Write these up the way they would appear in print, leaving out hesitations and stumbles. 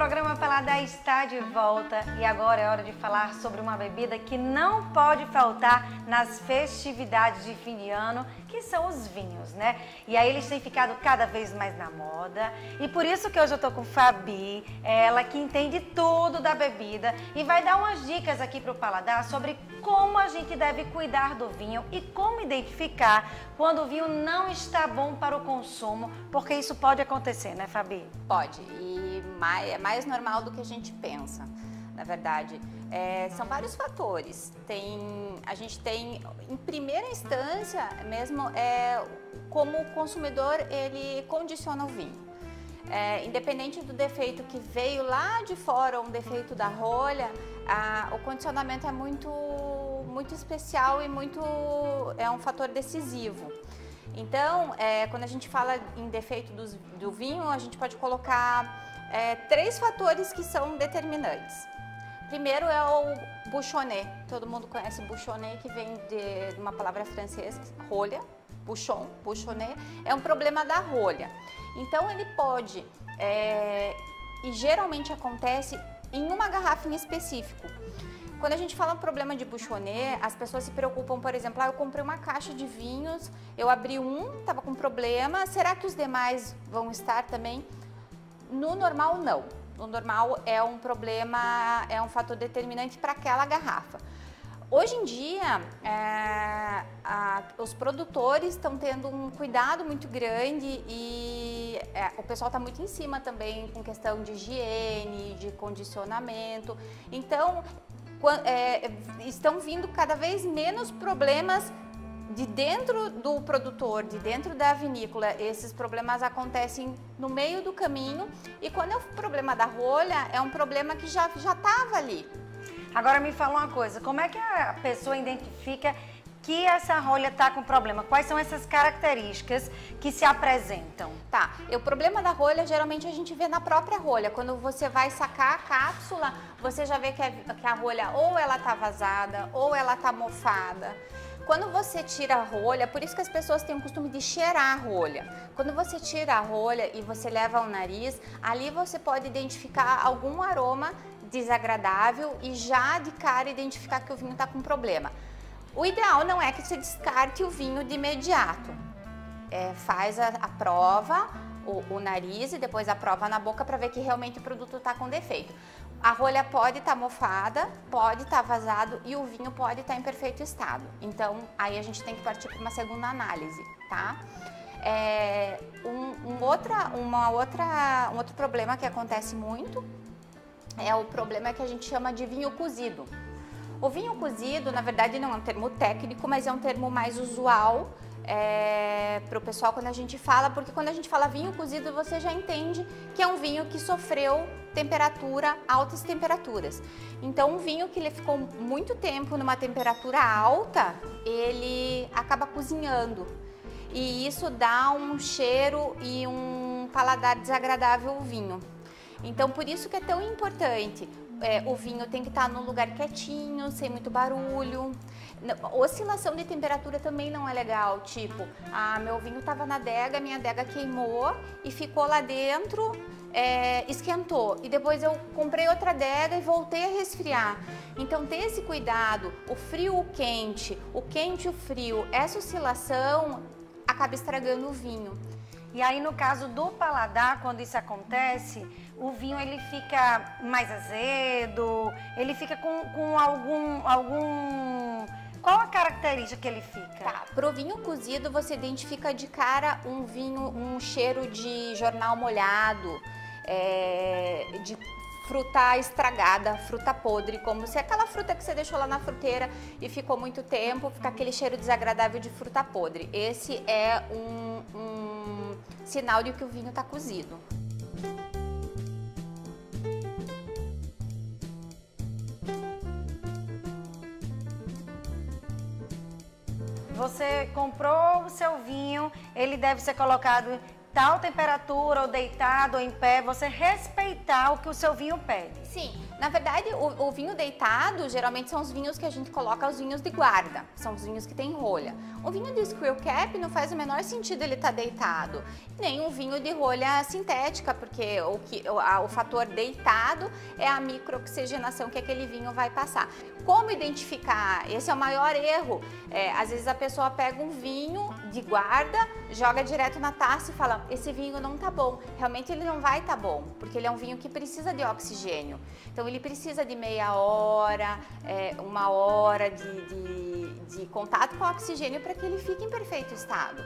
programa Paladar está de volta e agora é hora de falar sobre uma bebida que não pode faltar nas festividades de fim de ano, que são os vinhos, né? E aí eles têm ficado cada vez mais na moda e por isso que hoje eu tô com Fabi, ela que entende tudo da bebida e vai dar umas dicas aqui pro Paladar sobre como a gente deve cuidar do vinho e como identificar quando o vinho não está bom para o consumo, porque isso pode acontecer, né, Fabi? Pode, e é mais normal do que a gente pensa, na verdade. São vários fatores. A gente tem, em primeira instância, mesmo como o consumidor ele condiciona o vinho. Independente do defeito que veio lá de fora, ou um defeito da rolha, o condicionamento é muito especial e é um fator decisivo. Então, quando a gente fala em defeito do vinho, a gente pode colocar 3 fatores que são determinantes. Primeiro é o bouchonnet. Todo mundo conhece bouchonnet, que vem de uma palavra francesa, rolha, bouchonnet. É um problema da rolha. Então, ele pode, e geralmente acontece em uma garrafa em específico. Quando a gente fala um problema de bouchonnet, as pessoas se preocupam, por exemplo, eu comprei uma caixa de vinhos, eu abri estava com problema, será que os demais vão estar também? No normal, não. No normal é um problema, é um fator determinante para aquela garrafa. Hoje em dia, os produtores estão tendo um cuidado muito grande e o pessoal está muito em cima também com questão de higiene, de condicionamento. Então, estão vindo cada vez menos problemas de dentro do produtor, de dentro da vinícola. Esses problemas acontecem no meio do caminho e quando é o problema da rolha, é um problema que já estava ali. Agora me fala uma coisa, como é que a pessoa identifica que essa rolha está com problema? Quais são essas características que se apresentam? Tá, o problema da rolha geralmente a gente vê na própria rolha. Quando você vai sacar a cápsula, você já vê que a rolha ou ela tá vazada ou ela tá mofada. Quando você tira a rolha, por isso que as pessoas têm o costume de cheirar a rolha. Quando você tira a rolha e você leva ao nariz, ali você pode identificar algum aroma desagradável e já de cara identificar que o vinho está com problema. O ideal não é que você descarte o vinho de imediato. Faz a prova, o nariz e depois a prova na boca para ver que realmente o produto está com defeito. A rolha pode estar mofada, pode estar vazado e o vinho pode estar em perfeito estado. Então, aí a gente tem que partir para uma segunda análise, tá? Um outro problema que acontece muito é o problema que a gente chama de vinho cozido. O vinho cozido, na verdade, não é um termo técnico, mas é um termo mais usual para o pessoal quando a gente fala, porque quando a gente fala vinho cozido, você já entende que é um vinho que sofreu altas temperaturas. Então, um vinho que ele ficou muito tempo numa temperatura alta, ele acaba cozinhando. E isso dá um cheiro e um paladar desagradável ao vinho. Então, por isso que é tão importante. O vinho tem que estar num lugar quietinho, sem muito barulho. Oscilação de temperatura também não é legal, tipo, meu vinho estava na adega, minha adega queimou e ficou lá dentro, esquentou. E depois eu comprei outra adega e voltei a resfriar. Então, ter esse cuidado, o frio, o quente e o frio, essa oscilação acaba estragando o vinho. E aí, no caso do paladar, quando isso acontece, o vinho ele fica mais azedo, ele fica com algum... Qual a característica que ele fica? Tá, pro vinho cozido você identifica de cara um cheiro de jornal molhado, de fruta estragada, fruta podre, como se aquela fruta que você deixou lá na fruteira e ficou muito tempo, fica aquele cheiro desagradável de fruta podre. Esse é um sinal de que o vinho está cozido. Você comprou o seu vinho, ele deve ser colocado em tal temperatura, ou deitado, ou em pé, você respeitar o que o seu vinho pede. Sim, Na verdade, o vinho deitado, geralmente são os vinhos que a gente coloca, os vinhos de guarda, são os vinhos que tem rolha. O vinho de Squirrel Cap não faz o menor sentido ele estar deitado, nem um vinho de rolha sintética, porque o fator deitado é a microoxigenação que aquele vinho vai passar. Como identificar? Esse é o maior erro. Às vezes a pessoa pega um vinho de guarda, joga direto na taça e fala, esse vinho não tá bom. Realmente ele não vai tá bom, porque ele é um vinho que precisa de oxigênio. Então ele precisa de meia hora, 1 hora de contato com o oxigênio para que ele fique em perfeito estado.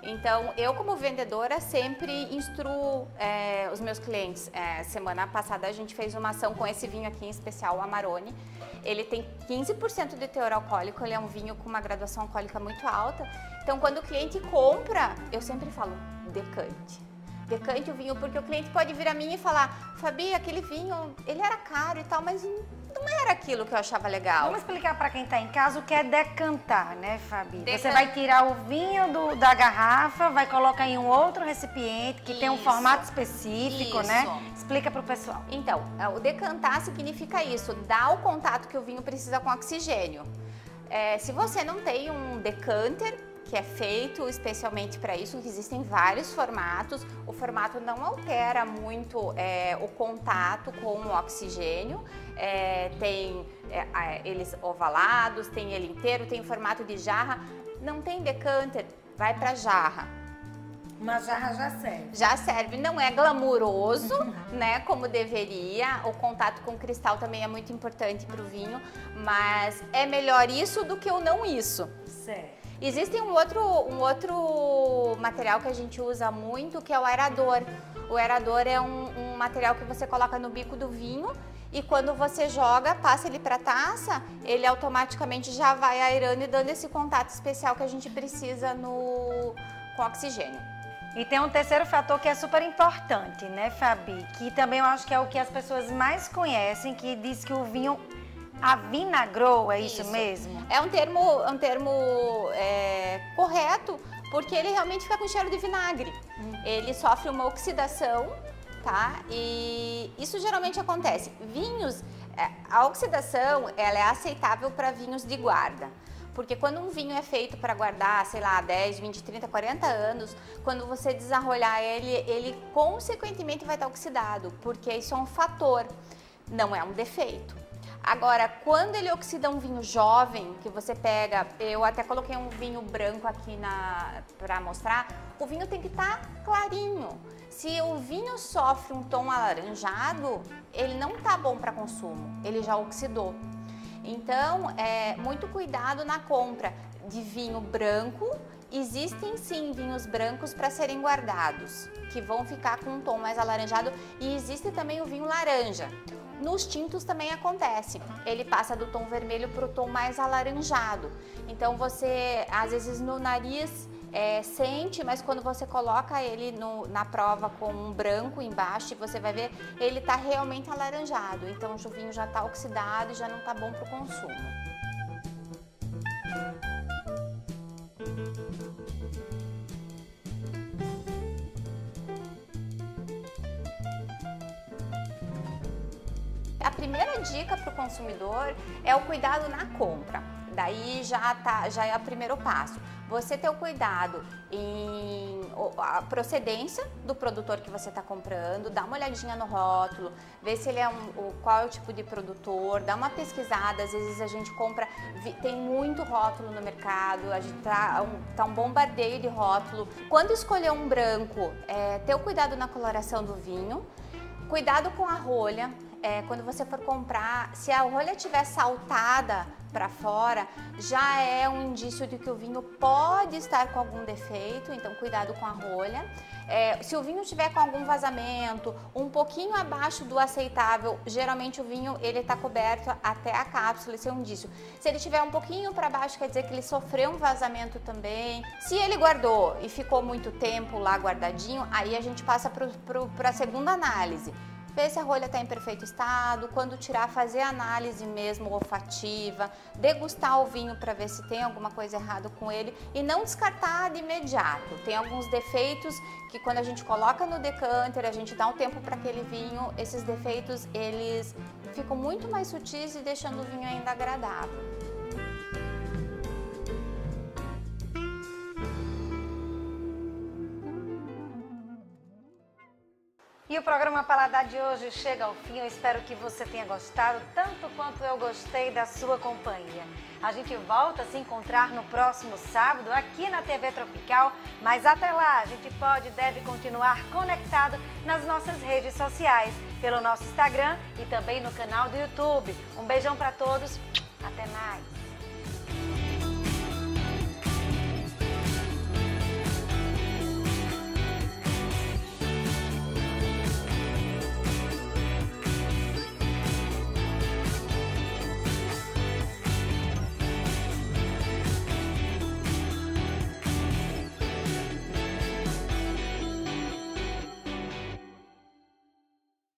Então, eu como vendedora sempre instruo os meus clientes. Semana passada a gente fez uma ação com esse vinho aqui em especial, o Amarone. Ele tem 15% de teor alcoólico, ele é um vinho com uma graduação alcoólica muito alta. Então, quando o cliente compra, eu sempre falo, decante. Decante o vinho, porque o cliente pode vir a mim e falar, Fabi, aquele vinho, ele era caro e tal, mas não era aquilo que eu achava legal. Vamos explicar para quem está em casa o que é decantar, né, Fabi? Você vai tirar o vinho da garrafa, vai colocar em um outro recipiente que tem um formato específico, né? Explica para o pessoal. Então, o decantar significa isso, dar o contato que o vinho precisa com oxigênio. Se você não tem um decanter, que é feito especialmente para isso, existem vários formatos, o formato não altera muito o contato com o oxigênio, tem eles ovalados, tem ele inteiro, tem formato de jarra, não tem decanter, vai para jarra. Uma jarra já serve. Já serve, não é glamuroso, né, como deveria, o contato com o cristal também é muito importante para o vinho, mas é melhor isso do que o não isso. Certo. Existe um outro material que a gente usa muito, que é o aerador. O aerador é um material que você coloca no bico do vinho e quando você joga, passa ele para a taça, ele automaticamente já vai aerando e dando esse contato especial que a gente precisa com oxigênio. E tem um terceiro fator que é super importante, né, Fabi? Que também eu acho que é o que as pessoas mais conhecem, que diz que o vinho avinagrou, é isso mesmo? É um termo correto, porque ele realmente fica com cheiro de vinagre. Ele sofre uma oxidação, tá? E isso geralmente acontece. Vinhos, a oxidação, ela é aceitável para vinhos de guarda. Porque quando um vinho é feito para guardar, sei lá, 10, 20, 30, 40 anos, quando você desarrolhar ele consequentemente vai estar oxidado, porque isso é um fator, não é um defeito. Agora, quando ele oxida um vinho jovem, que você pega, eu até coloquei um vinho branco aqui para mostrar, o vinho tem que estar clarinho. Se o vinho sofre um tom alaranjado, ele não está bom para consumo, ele já oxidou. Então, muito cuidado na compra de vinho branco. Existem sim vinhos brancos para serem guardados, que vão ficar com um tom mais alaranjado, e existe também o vinho laranja. Nos tintos também acontece, ele passa do tom vermelho para o tom mais alaranjado. Então você, às vezes no nariz, sente, mas quando você coloca ele na prova com um branco embaixo, você vai ver, ele está realmente alaranjado. Então o vinho já está oxidado e já não está bom para o consumo. A primeira dica para o consumidor é o cuidado na compra. Daí já é o primeiro passo. Você ter o cuidado em a procedência do produtor que você está comprando, dá uma olhadinha no rótulo, ver se ele qual é o tipo de produtor, dá uma pesquisada. Às vezes a gente compra, tem muito rótulo no mercado, a gente tá um bombardeio de rótulo. Quando escolher um branco, ter o cuidado na coloração do vinho, cuidado com a rolha. Quando você for comprar, se a rolha estiver saltada para fora, já é um indício de que o vinho pode estar com algum defeito, então cuidado com a rolha. Se o vinho estiver com algum vazamento, um pouquinho abaixo do aceitável, geralmente o vinho ele está coberto até a cápsula, esse é um indício. Se ele estiver um pouquinho para baixo, quer dizer que ele sofreu um vazamento também. Se ele guardou e ficou muito tempo lá guardadinho, aí a gente passa para a segunda análise. ver se a rolha está em perfeito estado, quando tirar, fazer análise mesmo olfativa, degustar o vinho para ver se tem alguma coisa errada com ele e não descartar de imediato. Tem alguns defeitos que quando a gente coloca no decanter, a gente dá um tempo para aquele vinho, esses defeitos eles ficam muito mais sutis e deixando o vinho ainda agradável. E o programa Paladar de hoje chega ao fim. Eu espero que você tenha gostado tanto quanto eu gostei da sua companhia. A gente volta a se encontrar no próximo sábado aqui na TV Tropical, mas até lá a gente pode e deve continuar conectado nas nossas redes sociais, pelo nosso Instagram e também no canal do YouTube. Um beijão para todos, até mais!